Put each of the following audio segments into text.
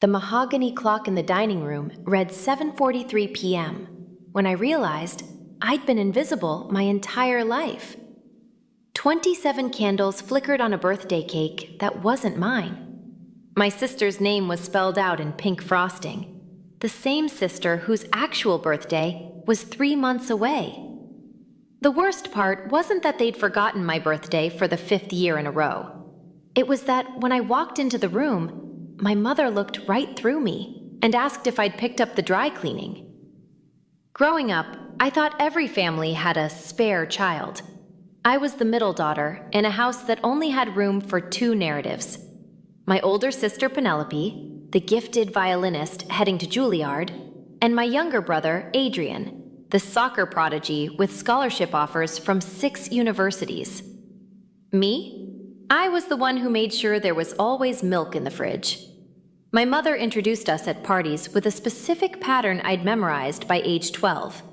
The mahogany clock in the dining room read 7:43 p.m. when I realized I'd been invisible my entire life. 27 candles flickered on a birthday cake that wasn't mine. My sister's name was spelled out in pink frosting, the same sister whose actual birthday was 3 months away. The worst part wasn't that they'd forgotten my birthday for the 5th year in a row. It was that when I walked into the room, my mother looked right through me and asked if I'd picked up the dry cleaning. Growing up, I thought every family had a spare child. I was the middle daughter in a house that only had room for 2 narratives. My older sister Penelope, the gifted violinist heading to Juilliard, and my younger brother Adrian, the soccer prodigy with scholarship offers from 6 universities. Me? I was the one who made sure there was always milk in the fridge. My mother introduced us at parties with a specific pattern I'd memorized by age 12.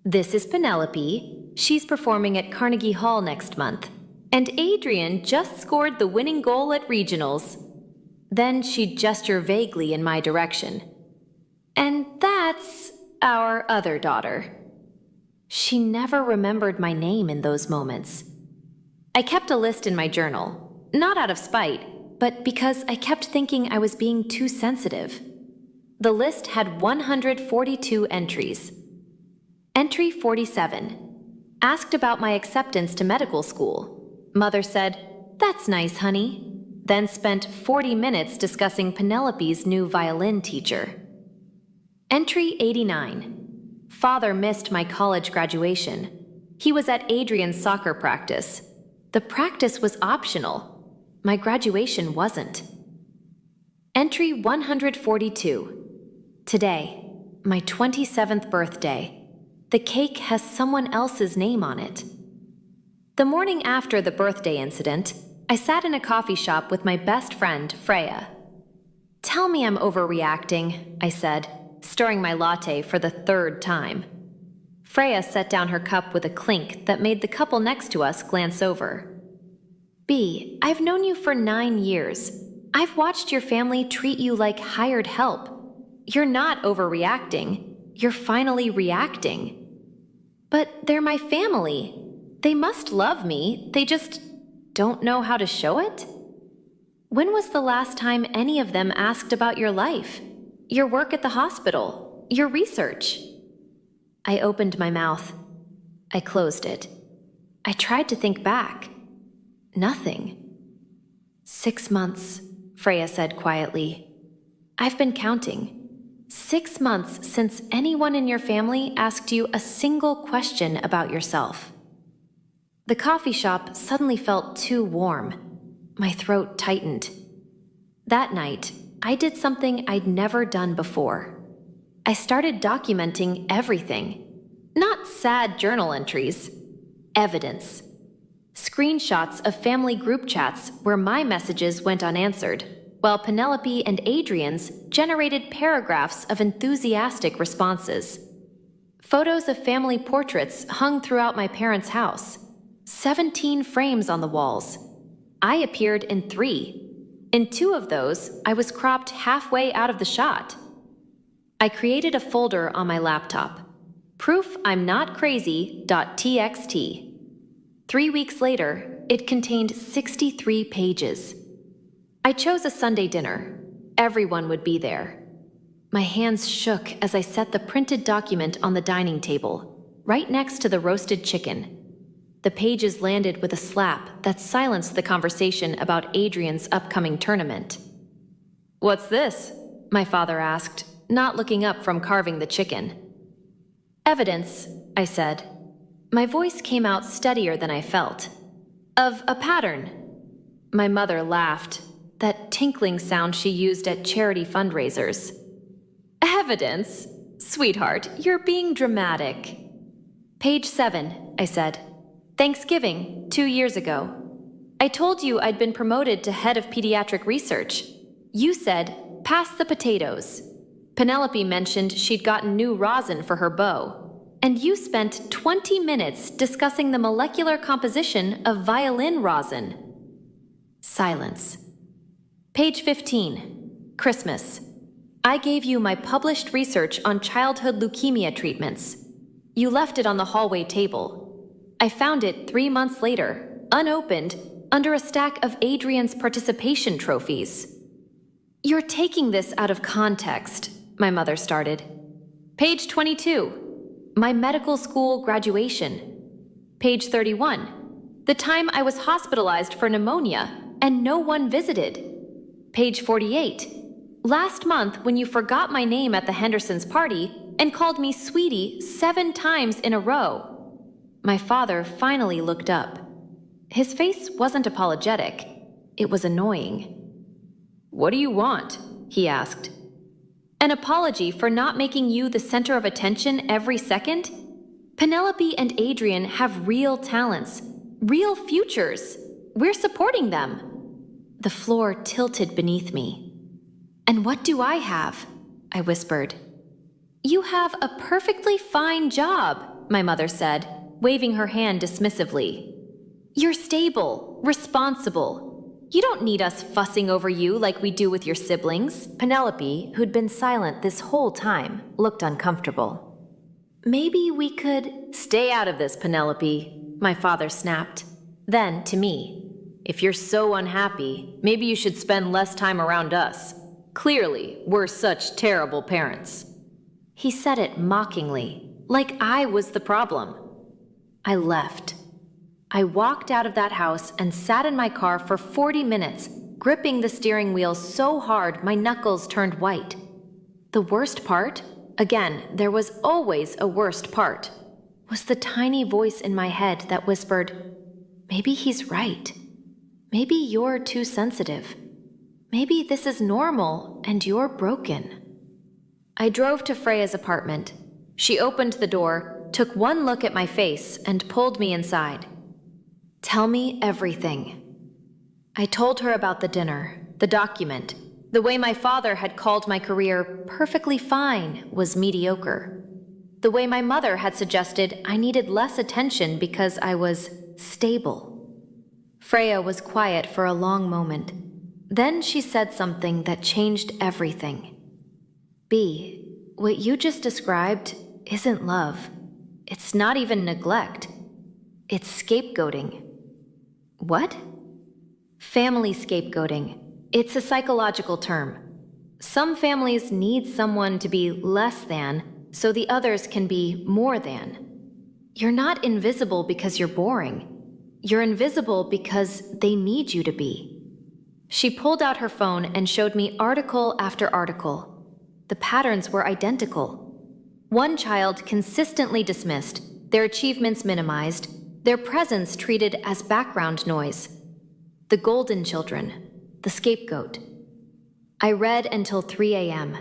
This is Penelope. She's performing at Carnegie Hall next month. And Adrian just scored the winning goal at regionals. Then she'd gesture vaguely in my direction. And that's our other daughter. She never remembered my name in those moments. I kept a list in my journal, not out of spite, but because I kept thinking I was being too sensitive. The list had 142 entries. Entry 47. Asked about my acceptance to medical school. Mother said, "That's nice, honey." Then spent 40 minutes discussing Penelope's new violin teacher. Entry 89. Father missed my college graduation. He was at Adrian's soccer practice. The practice was optional. My graduation wasn't. Entry 142. Today, my 27th birthday. The cake has someone else's name on it. The morning after the birthday incident, I sat in a coffee shop with my best friend, Freya. "Tell me I'm overreacting," I said, stirring my latte for the 3rd time. Freya set down her cup with a clink that made the couple next to us glance over. "B, I've known you for 9 years. I've watched your family treat you like hired help. You're not overreacting. You're finally reacting." "But they're my family. They must love me. They just don't know how to show it?" "When was the last time any of them asked about your life? Your work at the hospital? Your research?" I opened my mouth. I closed it. I tried to think back. Nothing. 6 months, Freya said quietly. "I've been counting. 6 months since anyone in your family asked you a single question about yourself." The coffee shop suddenly felt too warm. My throat tightened. That night, I did something I'd never done before. I started documenting everything. Not sad journal entries. Evidence. Screenshots of family group chats where my messages went unanswered, while Penelope and Adrian's generated paragraphs of enthusiastic responses. Photos of family portraits hung throughout my parents' house. 17 frames on the walls. I appeared in 3. In 2 of those, I was cropped halfway out of the shot. I created a folder on my laptop. Proof I'm not crazy.txt. 3 weeks later, it contained 63 pages. I chose a Sunday dinner. Everyone would be there. My hands shook as I set the printed document on the dining table, right next to the roasted chicken. The pages landed with a slap that silenced the conversation about Adrian's upcoming tournament. "What's this?" my father asked, not looking up from carving the chicken. "Evidence," I said. My voice came out steadier than I felt. "Of a pattern." My mother laughed, that tinkling sound she used at charity fundraisers. "Evidence? Sweetheart, you're being dramatic." "Page 7, I said. "Thanksgiving, 2 years ago. I told you I'd been promoted to head of pediatric research. You said, 'Pass the potatoes.' Penelope mentioned she'd gotten new rosin for her bow. And you spent 20 minutes discussing the molecular composition of violin rosin." Silence. Page 15. Christmas. I gave you my published research on childhood leukemia treatments. You left it on the hallway table. I found it 3 months later, unopened, under a stack of Adrian's participation trophies. You're taking this out of context, my mother started. Page 22, my medical school graduation. Page 31, the time I was hospitalized for pneumonia and no one visited. Page 48, last month when you forgot my name at the Hendersons' party and called me sweetie 7 times in a row. My father finally looked up. His face wasn't apologetic. It was annoying. What do you want? He asked. An apology for not making you the center of attention every second? Penelope and Adrian have real talents, real futures. We're supporting them. The floor tilted beneath me. And what do I have? I whispered. You have a perfectly fine job, my mother said, waving her hand dismissively. You're stable, responsible. You don't need us fussing over you like we do with your siblings. Penelope, who'd been silent this whole time, looked uncomfortable. Maybe we could... Stay out of this, Penelope, my father snapped. Then, to me, if you're so unhappy, maybe you should spend less time around us. Clearly, we're such terrible parents. He said it mockingly, like I was the problem. I left. I walked out of that house and sat in my car for 40 minutes, gripping the steering wheel so hard my knuckles turned white. The worst part, again, there was always a worst part, was the tiny voice in my head that whispered, maybe he's right. Maybe you're too sensitive. Maybe this is normal and you're broken. I drove to Freya's apartment. She opened the door, took one look at my face, and pulled me inside. Tell me everything. I told her about the dinner, the document, the way my father had called my career perfectly fine was mediocre, the way my mother had suggested I needed less attention because I was stable. Freya was quiet for a long moment. Then she said something that changed everything. B, what you just described isn't love. It's not even neglect. It's scapegoating. What? Family scapegoating. It's a psychological term. Some families need someone to be less than so the others can be more than. You're not invisible because you're boring. You're invisible because they need you to be. She pulled out her phone and showed me article after article. The patterns were identical. One child consistently dismissed, their achievements minimized, their presence treated as background noise. The golden children, the scapegoat. I read until 3 a.m.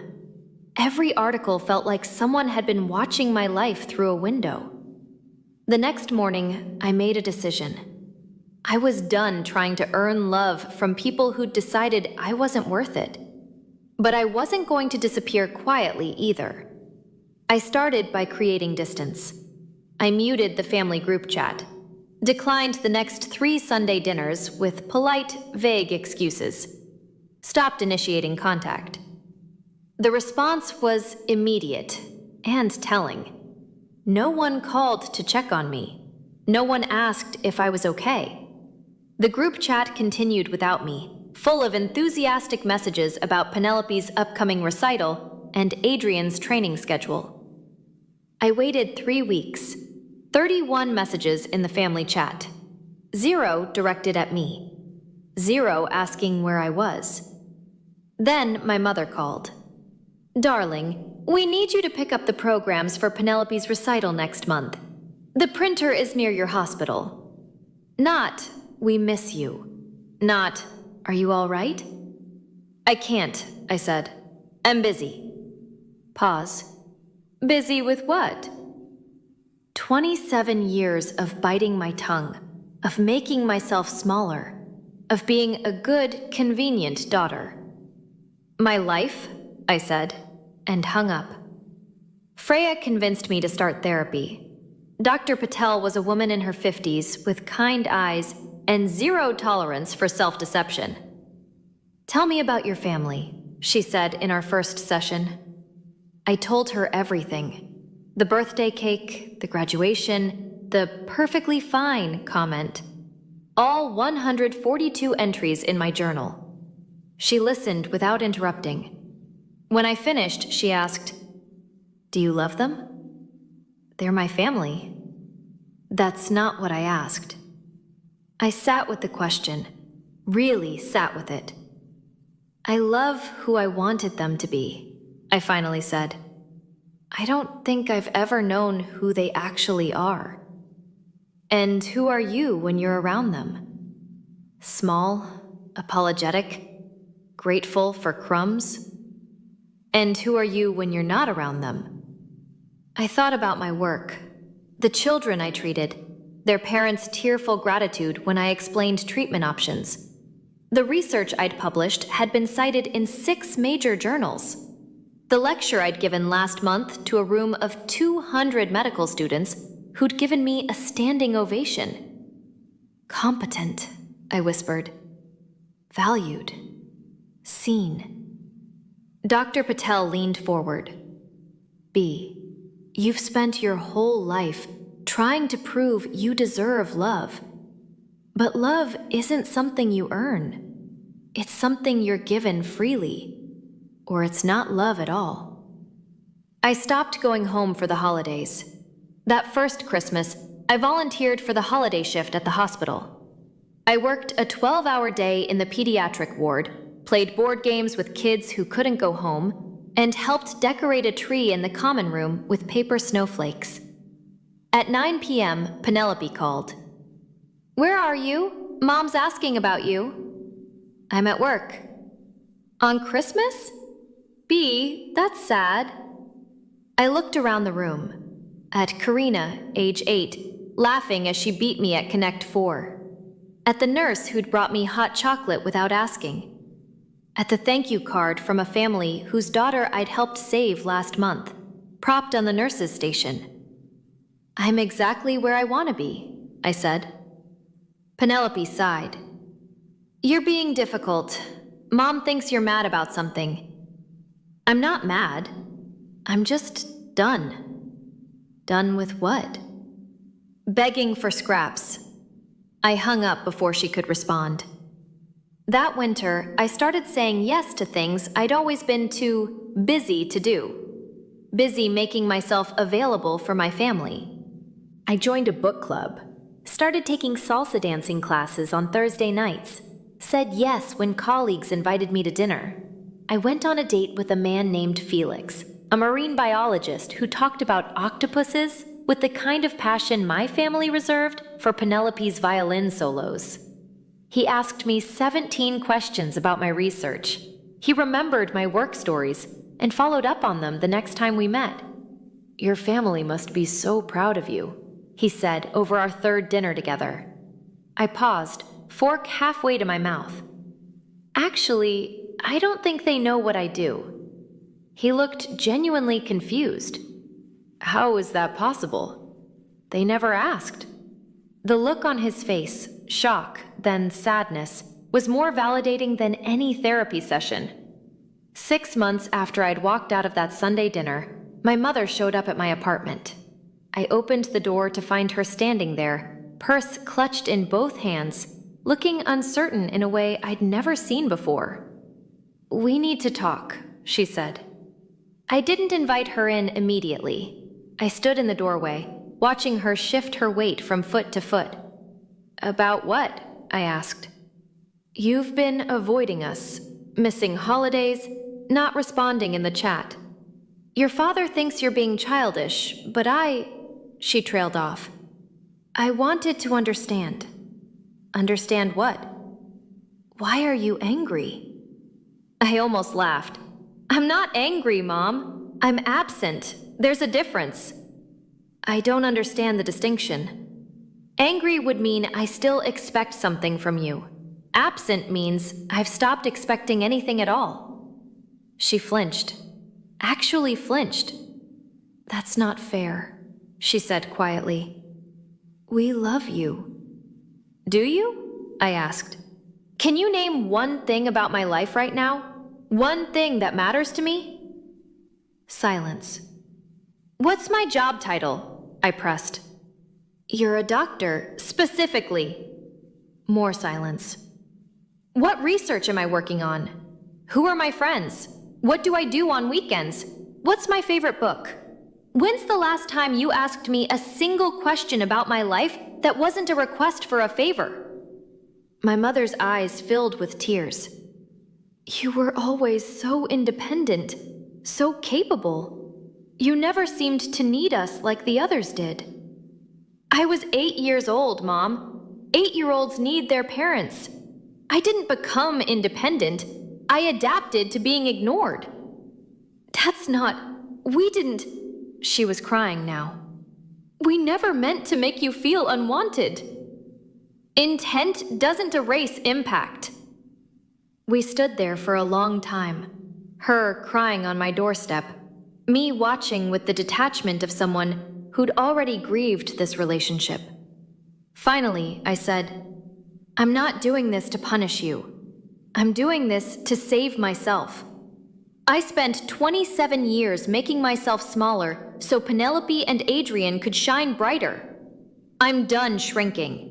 Every article felt like someone had been watching my life through a window. The next morning, I made a decision. I was done trying to earn love from people who'd decided I wasn't worth it. But I wasn't going to disappear quietly either. I started by creating distance. I muted the family group chat, declined the next 3 Sunday dinners with polite, vague excuses, stopped initiating contact. The response was immediate and telling. No one called to check on me. No one asked if I was okay. The group chat continued without me, full of enthusiastic messages about Penelope's upcoming recital and Adrian's training schedule. I waited 3 weeks, 31 messages in the family chat, 0 directed at me, 0 asking where I was. Then my mother called. Darling, we need you to pick up the programs for Penelope's recital next month. The printer is near your hospital. Not, we miss you. Not, are you all right? I can't, I said. I'm busy. Pause. Busy with what? 27 years of biting my tongue, of making myself smaller, of being a good, convenient daughter. My life, I said, and hung up. Freya convinced me to start therapy. Dr. Patel was a woman in her 50s with kind eyes and 0 tolerance for self-deception. Tell me about your family, she said in our first session. I told her everything. The birthday cake, the graduation, the perfectly fine comment. All 142 entries in my journal. She listened without interrupting. When I finished, she asked, "Do you love them?" "They're my family." That's not what I asked. I sat with the question, really sat with it. I love who I wanted them to be, I finally said. I don't think I've ever known who they actually are. And who are you when you're around them? Small, apologetic, grateful for crumbs? And who are you when you're not around them? I thought about my work, the children I treated, their parents' tearful gratitude when I explained treatment options. The research I'd published had been cited in 6 major journals. The lecture I'd given last month to a room of 200 medical students who'd given me a standing ovation. Competent, I whispered. Valued. Seen. Dr. Patel leaned forward. B, you've spent your whole life trying to prove you deserve love. But love isn't something you earn. It's something you're given freely. Or it's not love at all. I stopped going home for the holidays. That first Christmas, I volunteered for the holiday shift at the hospital. I worked a 12-hour day in the pediatric ward, played board games with kids who couldn't go home, and helped decorate a tree in the common room with paper snowflakes. At 9 p.m., Penelope called. "Where are you? Mom's asking about you." "I'm at work." "On Christmas? B, that's sad." I looked around the room, at Karina, age 8, laughing as she beat me at Connect 4, at the nurse who'd brought me hot chocolate without asking, at the thank you card from a family whose daughter I'd helped save last month, propped on the nurse's station. "I'm exactly where I want to be," I said. Penelope sighed. "You're being difficult. Mom thinks you're mad about something." "I'm not mad. I'm just done." "Done with what?" "Begging for scraps." I hung up before she could respond. That winter, I started saying yes to things I'd always been too busy to do. Busy making myself available for my family. I joined a book club, started taking salsa dancing classes on Thursday nights, said yes when colleagues invited me to dinner. I went on a date with a man named Felix, a marine biologist who talked about octopuses with the kind of passion my family reserved for Penelope's violin solos. He asked me 17 questions about my research. He remembered my work stories and followed up on them the next time we met. "Your family must be so proud of you," he said over our 3rd dinner together. I paused, fork halfway to my mouth. "Actually, I don't think they know what I do." He looked genuinely confused. "How is that possible? They never asked." The look on his face, shock, then sadness, was more validating than any therapy session. 6 months after I'd walked out of that Sunday dinner, my mother showed up at my apartment. I opened the door to find her standing there, purse clutched in both hands, looking uncertain in a way I'd never seen before. "We need to talk," she said. I didn't invite her in immediately. I stood in the doorway, watching her shift her weight from foot to foot. "About what?" I asked. "You've been avoiding us, missing holidays, not responding in the chat. Your father thinks you're being childish, but She trailed off. "I wanted to understand." "Understand what?" "Why are you angry?" I almost laughed. "I'm not angry, Mom. I'm absent. There's a difference." "I don't understand the distinction." "Angry would mean I still expect something from you. Absent means I've stopped expecting anything at all." She flinched. Actually flinched. "That's not fair," she said quietly. "We love you." "Do you?" I asked. "Can you name one thing about my life right now? One thing that matters to me? Silence. What's my job title? I pressed. You're a doctor, specifically. More silence. What research am I working on? Who are my friends? What do I do on weekends? What's my favorite book? When's the last time you asked me a single question about my life that wasn't a request for a favor? My mother's eyes filled with tears. You were always so independent, so capable. You never seemed to need us like the others did. I was 8 years old, Mom. 8-year-olds need their parents. I didn't become independent. I adapted to being ignored. We didn't. She was crying now. We never meant to make you feel unwanted. Intent doesn't erase impact. We stood there for a long time, her crying on my doorstep, me watching with the detachment of someone who'd already grieved this relationship. Finally, I said, I'm not doing this to punish you. I'm doing this to save myself. I spent 27 years making myself smaller so Penelope and Adrian could shine brighter. I'm done shrinking.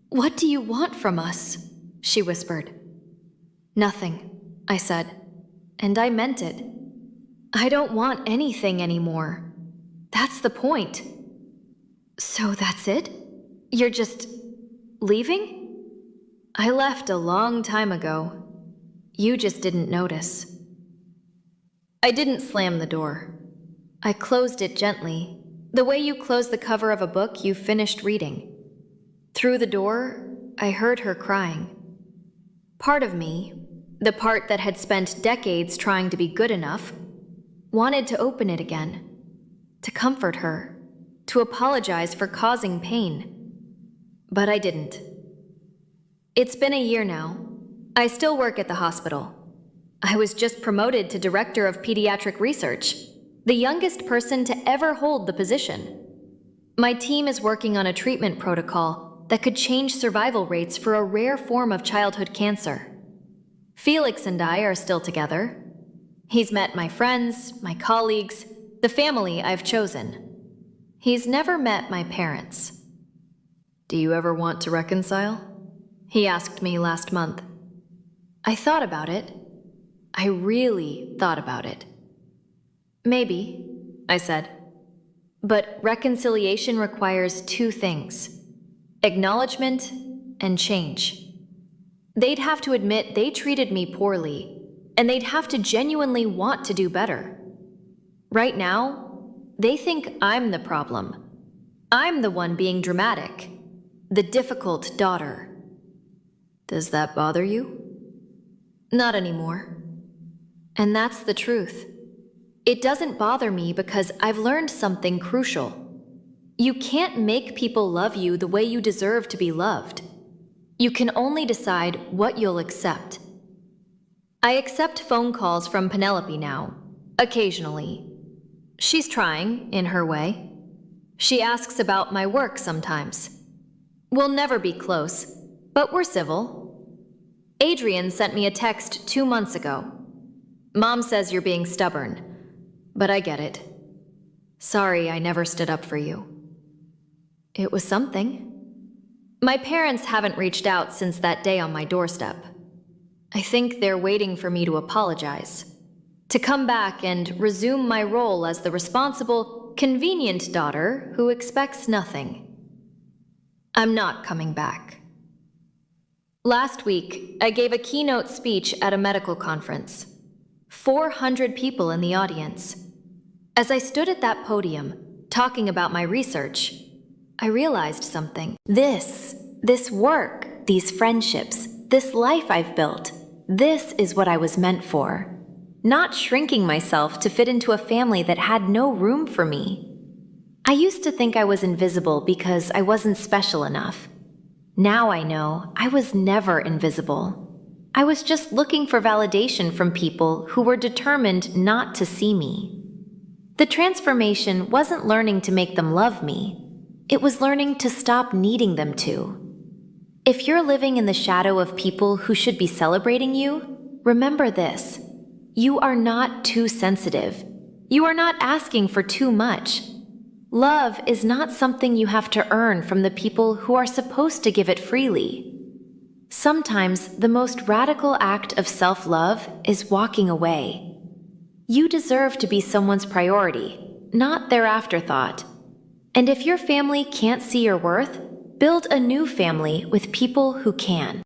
What do you want from us? She whispered. Nothing, I said, and I meant it. I don't want anything anymore. That's the point. So that's it? You're just leaving? I left a long time ago. You just didn't notice. I didn't slam the door. I closed it gently, the way you close the cover of a book you finished reading. Through the door, I heard her crying. Part of me, the part that had spent decades trying to be good enough, wanted to open it again, to comfort her, to apologize for causing pain. But I didn't. It's been a year now. I still work at the hospital. I was just promoted to Director of Pediatric Research, the youngest person to ever hold the position. My team is working on a treatment protocol that could change survival rates for a rare form of childhood cancer. Felix and I are still together. He's met my friends, my colleagues, the family I've chosen. He's never met my parents. Do you ever want to reconcile? He asked me last month. I thought about it. I really thought about it. Maybe, I said. But reconciliation requires two things: acknowledgement and change. They'd have to admit they treated me poorly, and they'd have to genuinely want to do better. Right now, they think I'm the problem. I'm the one being dramatic, the difficult daughter. Does that bother you? Not anymore. And that's the truth. It doesn't bother me because I've learned something crucial. You can't make people love you the way you deserve to be loved. You can only decide what you'll accept. I accept phone calls from Penelope now, occasionally. She's trying, in her way. She asks about my work sometimes. We'll never be close, but we're civil. Adrian sent me a text 2 months ago. Mom says you're being stubborn, but I get it. Sorry I never stood up for you. It was something. My parents haven't reached out since that day on my doorstep. I think they're waiting for me to apologize, to come back and resume my role as the responsible, convenient daughter who expects nothing. I'm not coming back. Last week, I gave a keynote speech at a medical conference. 400 people in the audience. As I stood at that podium, talking about my research, I realized something. This work, these friendships, this life I've built, this is what I was meant for. Not shrinking myself to fit into a family that had no room for me. I used to think I was invisible because I wasn't special enough. Now I know I was never invisible. I was just looking for validation from people who were determined not to see me. The transformation wasn't learning to make them love me. It was learning to stop needing them to. If you're living in the shadow of people who should be celebrating you, remember this. You are not too sensitive. You are not asking for too much. Love is not something you have to earn from the people who are supposed to give it freely. Sometimes the most radical act of self-love is walking away. You deserve to be someone's priority, not their afterthought. And if your family can't see your worth, build a new family with people who can.